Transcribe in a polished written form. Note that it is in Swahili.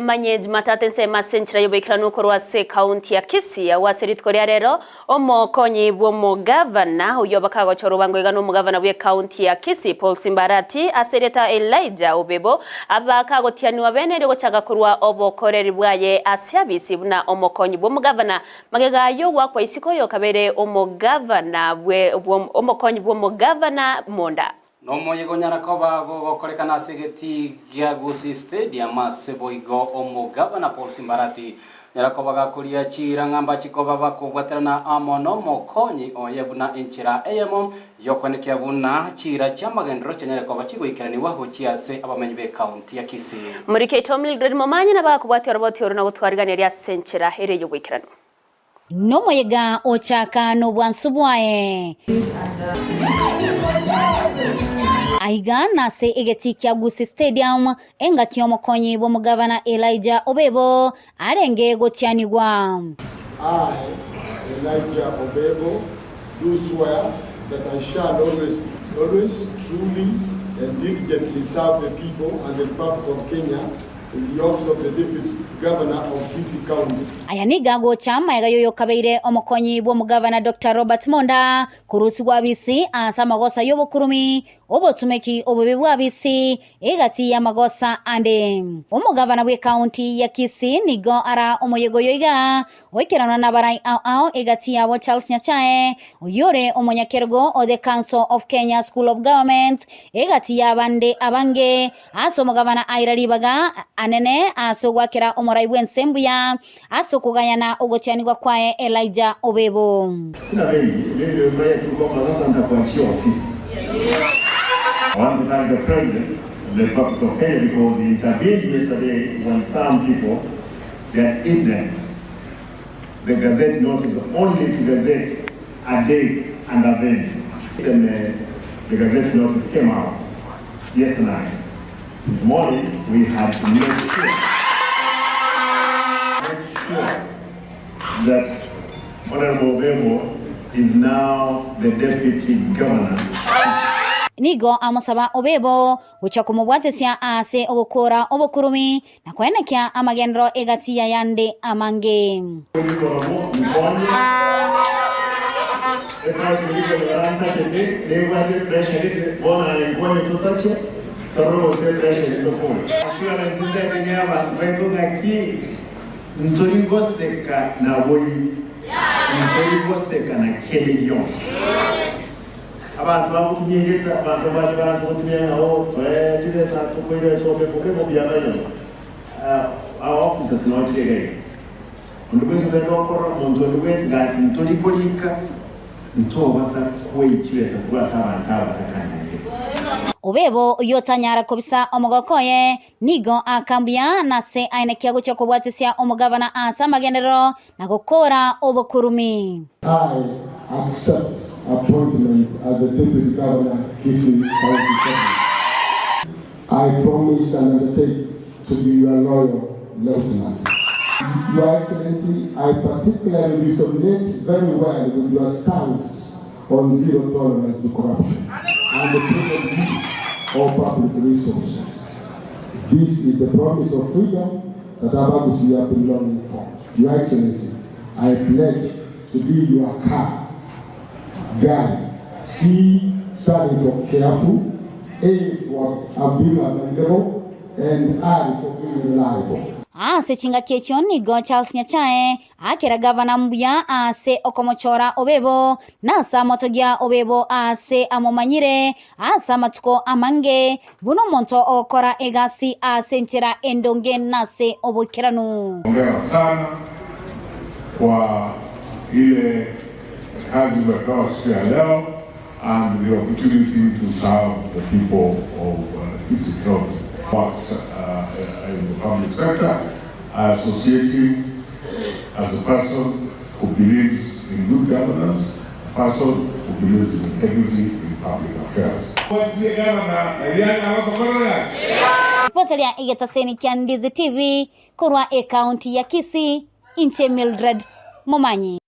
Manye Jumatatu nsema senchira yobekira nuko se county ya Kisii waseritko rero omukonyi bw'omugavana uyo bakagochoro bangwega n'omugavana bwe county ya Kisii Paul Simbarati asereta Elijah Obebo abakagotianiwa bene ryo chagakurwa obokoreri bwaye asyabisi buna omukonyi bw'omugavana magega yo wakwa isiko yo kabere omugavana bwe omukonyi bw'omugavana Monda Nomoyego Nyarakoba gokorekana segeti gya Gusii Stadium aseboigo omugavana Paul Simbarati Nyarakoba gakuria chira ngamba chikoba bakubwaterana amono mokonyi oyebuna inchira eyemo yokonekia buna chira chamagendro Nyarakoba chigwikirani waho chiase abamenyi be county ya Kisii Muriketo Mildred Momanyi na bakubwatira botyo na gutwarigana rya senchira ere yobwikirani Nomoyega ochaka no bwansubwae Aigana se egetikia Gusii Stadium enga kiomokonyi bw'omugavana Elijah Obebo arenge gotianigwa. I, Elijah Obebo, do swear that I shall always truly and diligently serve the people and the Republic of Kenya in the office of the Deputy Governor of Kisii County. Ayaniga gochama yagayoyo kabeire omukonyi bw'omugavana Dr. Robert Monda kurusi bwabisi asa magosa yobokurumi obotumeki obube bwabisi egati ya magosa ande omugavana bwe county ya Kisii nigo ara omoyegoyoiga oikerana nabarai ao egati ya Charles Nyachae oyore omonyakergo o the Council of Kenya School of Government egati ya bande abange aso omugavana airalibaga anene aso gwakera omorai bwensembuya aso kugayana ogotianigwa kwae Elijah Obebo. Sina leo mbaya tulikuwa sasa nitakuachia ofisi. I want to thank the President of the Republic of Kenya because he intervened yesterday when some people, they had eaten the Gazette notice only to Gazette a day and a venue. Then the Gazette notice came out yesterday. This morning we had to make sure that Honorable Obebo is now the Deputy Governor. Nigo amusaba Obebo ucha kumubwatesia ase ogokora obokurumi na kwenekya amagendro egati ya yande amange. Ntorigoseka na boyi ntorigoseka na kelegions abantu babutunyegeta abantu baje bazo kutunyaho turesa tukwere sobe kuko byanayo our officers not here ndubese ndokora muntu ndubese gasi ntorikolika ntobasa kwekiresa kubasa abantu abakakanye Obebo yotanyara kobisa omugokoye nigo akambia na se ainekia gucha kubwatesia omugavana asa magendero na gukora obokurumi. I accept appointment as the Deputy Governor Kisii County. I promise and undertake to be your loyal lieutenant. Your Excellency, I particularly resonate very well with your stance on zero tolerance to corruption and the prudent use of public resources. This is the promise of freedom that our Gusii have been longing for. Your Excellency, I pledge to be your car, guide, C standing for careful, A for being available, and I for being reliable. Ase chinga kecho nigo Charles Nyachae akera gavana mbuya ase okomochora Obebo nasa motogia Obebo ase amomanyire asa matuko amange buno monto okora egasi ase nchira endonge nase obokiranu. Ongea sana kwa ile kazi mmepewa siku ya leo and the opportunity to serve the people of Kisii County. In the public sector, I associate him as a person who believes in good governance, a person who believes in integrity in public affairs. Potalia Igetaseni Ndizi TV, Kurwa County ya Kisii, Inche Mildred Momanyi.